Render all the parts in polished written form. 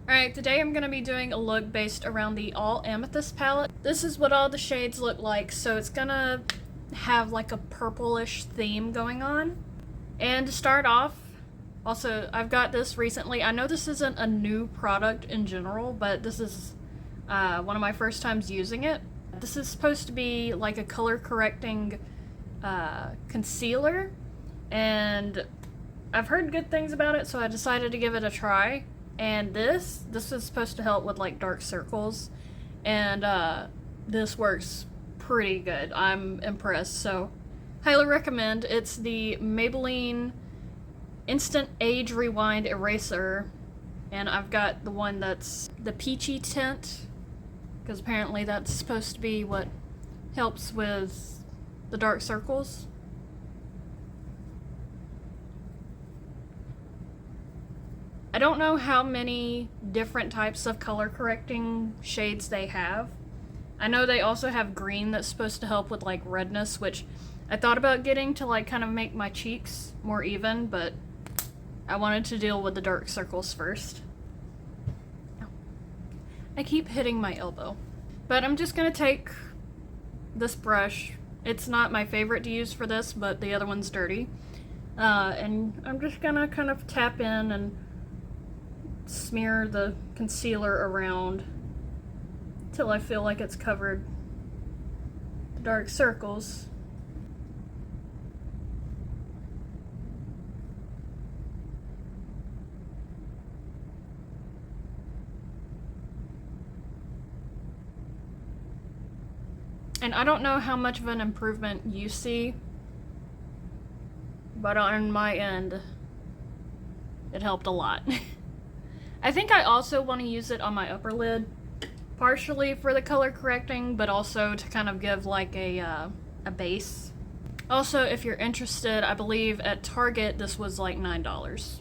Alright, today I'm going to be doing a look based around the All Amethyst palette. This is what all the shades look like, so it's going to have like a purplish theme going on. And to start off, also, I've got this recently. I know this isn't a new product in general, but this is one of my first times using it. This is supposed to be like a color correcting concealer, and I've heard good things about it, so I decided to give it a try. And this is supposed to help with like dark circles, and this works pretty good. I'm impressed, so highly recommend. It's the Maybelline Instant Age Rewind Eraser, and I've got the one that's the peachy tint, because apparently that's supposed to be what helps with the dark circles. I don't know how many different types of color correcting shades they have. I know they also have green that's supposed to help with like redness, which I thought about getting to like kind of make my cheeks more even, but I wanted to deal with the dark circles first. I keep hitting my elbow. But I'm just gonna take this brush. It's not my favorite to use for this, but the other one's dirty. And I'm just gonna kind of tap in and smear the concealer around till I feel like it's covered the dark circles. And I don't know how much of an improvement you see, but on my end, it helped a lot. I think I also want to use it on my upper lid, partially for the color correcting, but also to kind of give like a base. Also, if you're interested, I believe at Target this was like $9.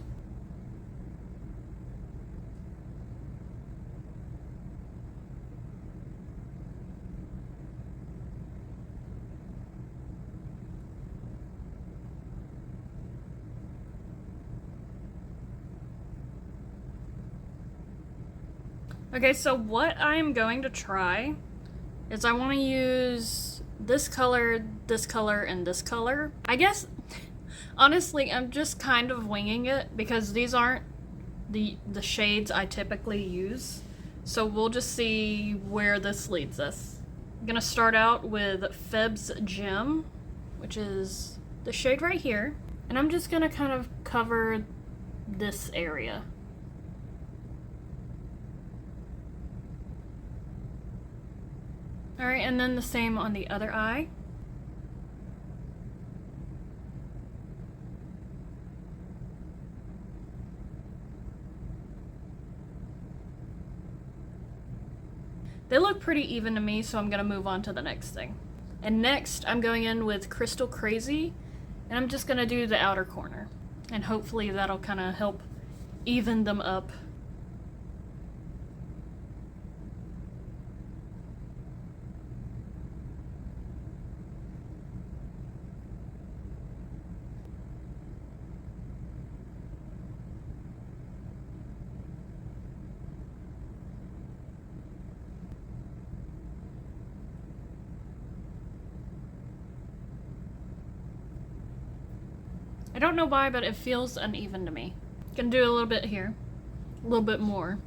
Okay, so what I am going to try is I want to use this color, and this color. I guess, honestly, I'm just kind of winging it because these aren't the shades I typically use. So we'll just see where this leads us. I'm gonna start out with Feb's Gem, which is the shade right here. And I'm just gonna kind of cover this area. Alright, and then the same on the other eye. They look pretty even to me, so I'm gonna move on to the next thing. And next, I'm going in with Crystal Crazy, and I'm just gonna do the outer corner. And hopefully that'll kind of help even them up. I don't know why, but it feels uneven to me. Gonna do a little bit here, a little bit more.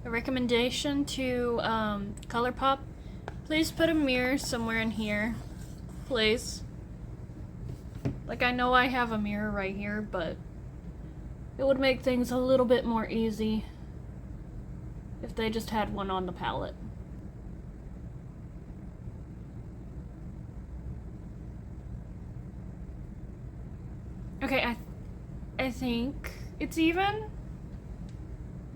A recommendation to ColourPop, please put a mirror somewhere in here, please. Like, I know I have a mirror right here, but it would make things a little bit more easy if they just had one on the palette. Okay, I think it's even.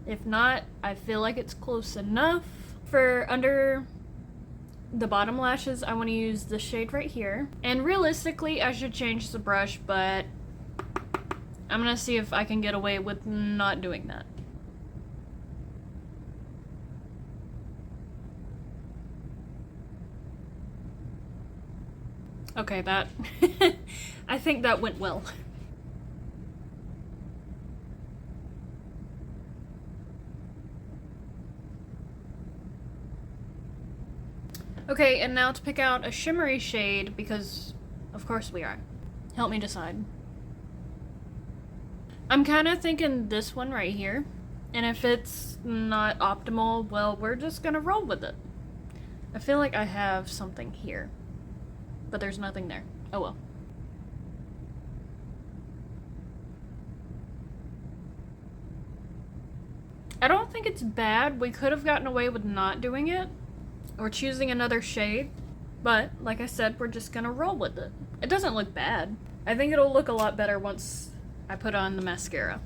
If not, I feel like it's close enough. For under the bottom lashes, I want to use this shade right here. And realistically, I should change the brush, but I'm gonna see if I can get away with not doing that. Okay, that I think that went well. Okay, and now to pick out a shimmery shade, because of course we are. Help me decide. I'm kind of thinking this one right here, and if it's not optimal, well, we're just gonna roll with it. I feel like I have something here, but there's nothing there. Oh well. I don't think it's bad. We could have gotten away with not doing it, or choosing another shade, but like I said, we're just gonna roll with it. It doesn't look bad. I think it'll look a lot better once I put on the mascara.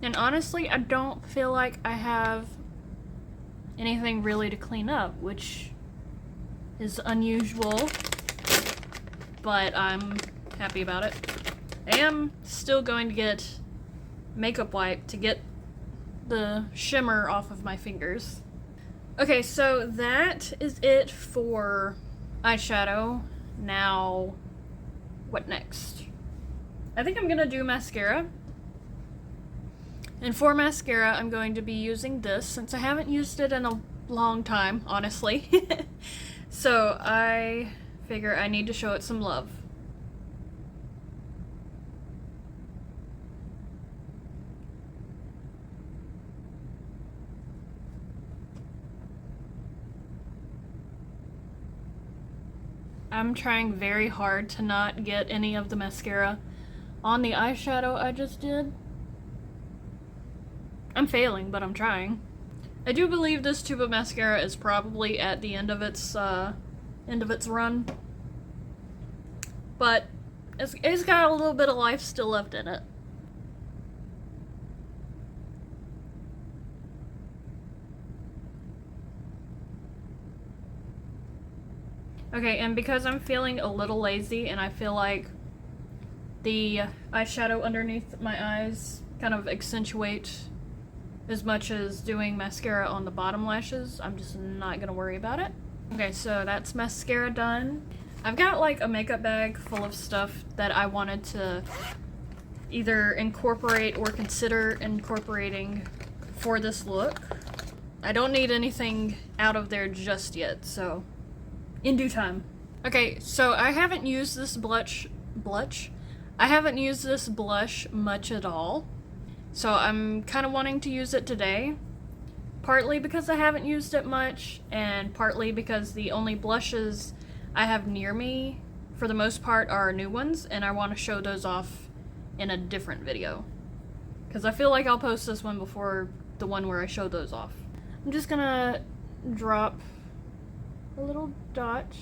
And honestly, I don't feel like I have anything really to clean up, which is unusual, but I'm happy about it. I am still going to get makeup wipe to get the shimmer off of my fingers. Okay, so that is it for eyeshadow. Now, what next? I think I'm gonna do mascara. And for mascara, I'm going to be using this, since I haven't used it in a long time, honestly. So I figure I need to show it some love. I'm trying very hard to not get any of the mascara on the eyeshadow I just did. I'm failing, but I'm trying. I do believe this tube of mascara is probably at the end of its run, but it's got a little bit of life still left in it. Okay, and because I'm feeling a little lazy and I feel like the eyeshadow underneath my eyes kind of accentuate as much as doing mascara on the bottom lashes, I'm just not gonna worry about it. Okay, so that's mascara done. I've got like a makeup bag full of stuff that I wanted to either incorporate or consider incorporating for this look. I don't need anything out of there just yet, so in due time. Okay, so I haven't used this blush. I haven't used this blush much at all. So I'm kind of wanting to use it today. Partly because I haven't used it much, and partly because the only blushes I have near me, for the most part, are new ones, and I want to show those off in a different video. Because I feel like I'll post this one before the one where I show those off. I'm just gonna drop a little dot.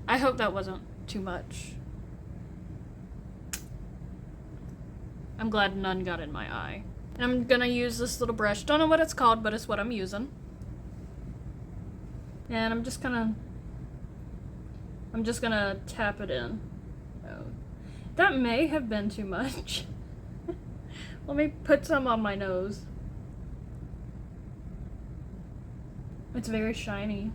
I hope that wasn't too much. I'm glad none got in my eye. And I'm gonna use this little brush. Don't know what it's called, but it's what I'm using. And I'm just gonna tap it in. Oh, that may have been too much. Let me put some on my nose. It's very shiny.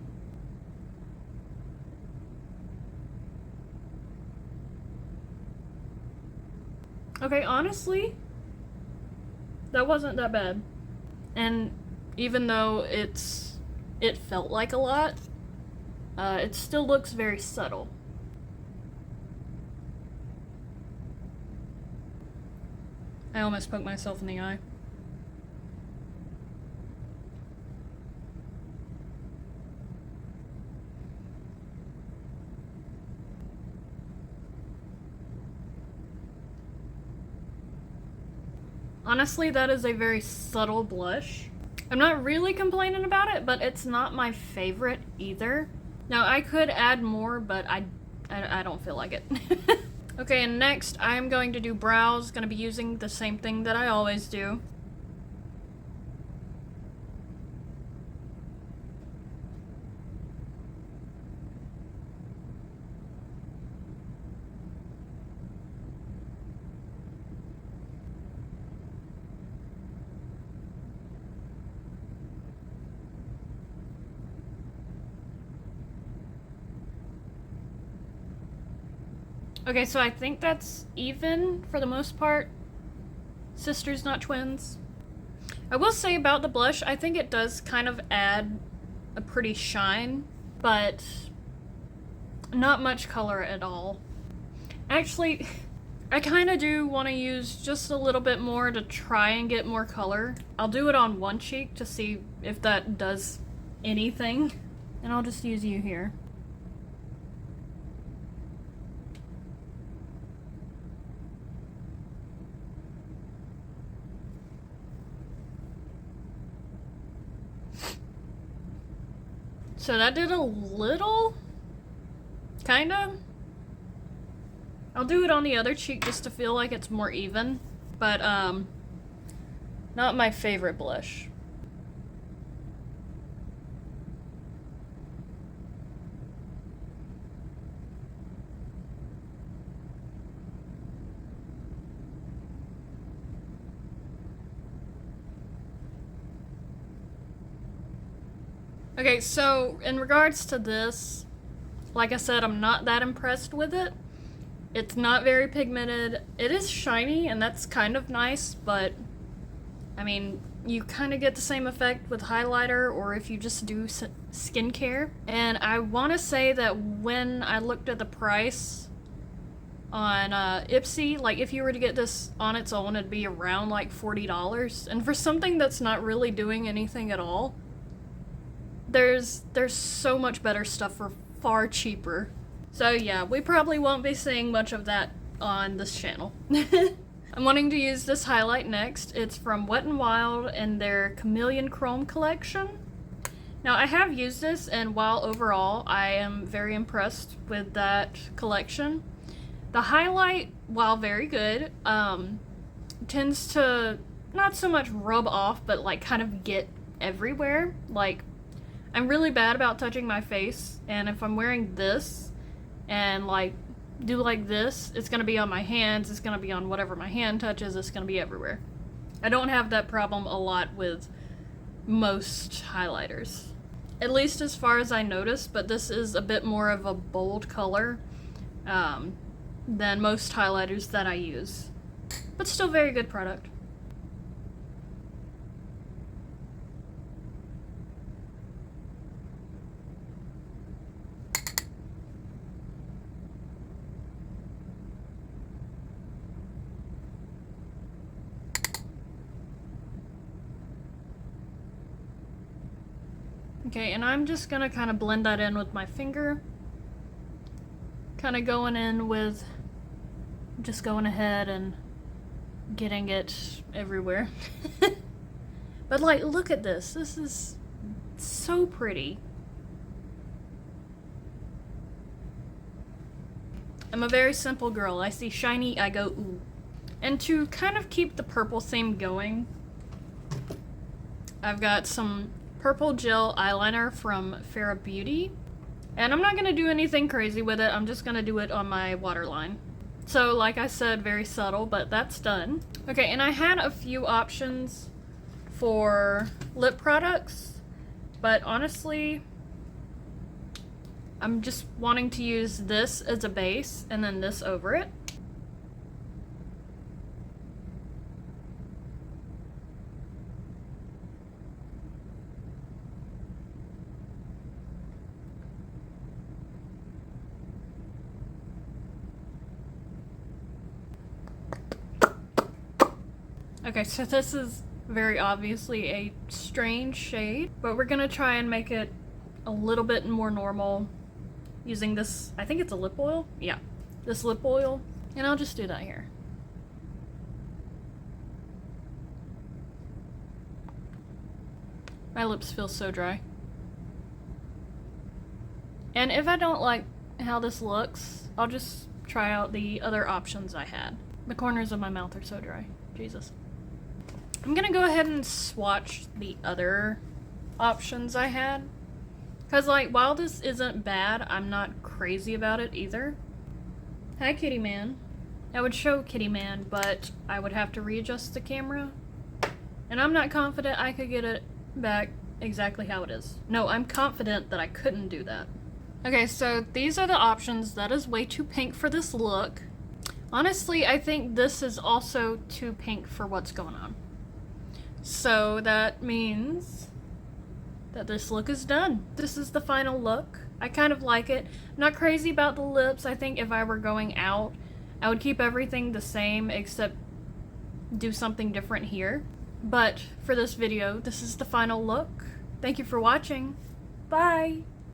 Okay, honestly, that wasn't that bad. And even though it felt like a lot, it still looks very subtle. I almost poked myself in the eye. Honestly, that is a very subtle blush. I'm not really complaining about it, but it's not my favorite either. Now, I could add more, but I don't feel like it. Okay, and next I'm going to do brows. Gonna be using the same thing that I always do. Okay, so I think that's even for the most part. sisters, not twins. I will say about the blush, I think it does kind of add a pretty shine, but not much color at all. Actually, I kind of do want to use just a little bit more to try and get more color. I'll do it on one cheek to see if that does anything, and I'll just use you here. So that did a little, kinda. I'll do it on the other cheek just to feel like it's more even, but not my favorite blush. Okay, so in regards to this, like I said, I'm not that impressed with it. It's not very pigmented. It is shiny, and that's kind of nice, but I mean, you kind of get the same effect with highlighter or if you just do skincare. And I want to say that when I looked at the price on Ipsy, like if you were to get this on its own, it'd be around like $40. And for something that's not really doing anything at all, there's so much better stuff for far cheaper. So yeah, we probably won't be seeing much of that on this channel. I'm wanting to use this highlight next. It's from Wet n Wild and their Chameleon Chrome collection. Now I have used this, and while overall I am very impressed with that collection, the highlight, while very good, tends to not so much rub off, but like kind of get everywhere. Like, I'm really bad about touching my face, and if I'm wearing this and like do like this, it's gonna be on my hands, it's gonna be on whatever my hand touches, it's gonna be everywhere. I don't have that problem a lot with most highlighters, at least as far as I noticed, but this is a bit more of a bold color than most highlighters that I use, but still very good product. Okay, and I'm just gonna kind of blend that in with my finger. Kind of going in with, just going ahead and getting it everywhere. But like, look at this. This is so pretty. I'm a very simple girl. I see shiny, I go ooh. And to kind of keep the purple theme going, I've got some purple gel eyeliner from Farrah Beauty, and I'm not going to do anything crazy with it. I'm just going to do it on my waterline. So like I said, very subtle, but that's done. Okay, and I had a few options for lip products, but honestly, I'm just wanting to use this as a base and then this over it. Okay, so this is very obviously a strange shade, but we're gonna try and make it a little bit more normal using this, I think it's a lip oil? Yeah, this lip oil, and I'll just do that here. My lips feel so dry. And if I don't like how this looks, I'll just try out the other options I had. The corners of my mouth are so dry. Jesus. I'm gonna go ahead and swatch the other options I had. Because, like, while this isn't bad, I'm not crazy about it either. Hi, Kitty Man. I would show Kitty Man, but I would have to readjust the camera. And I'm not confident I could get it back exactly how it is. No, I'm confident that I couldn't do that. Okay, so these are the options. That is way too pink for this look. Honestly, I think this is also too pink for what's going on. So that means that this look is done. This is the final look. I kind of like it. I'm not crazy about the lips. I think if I were going out, I would keep everything the same except do something different here. But for this video, this is the final look. Thank you for watching. Bye!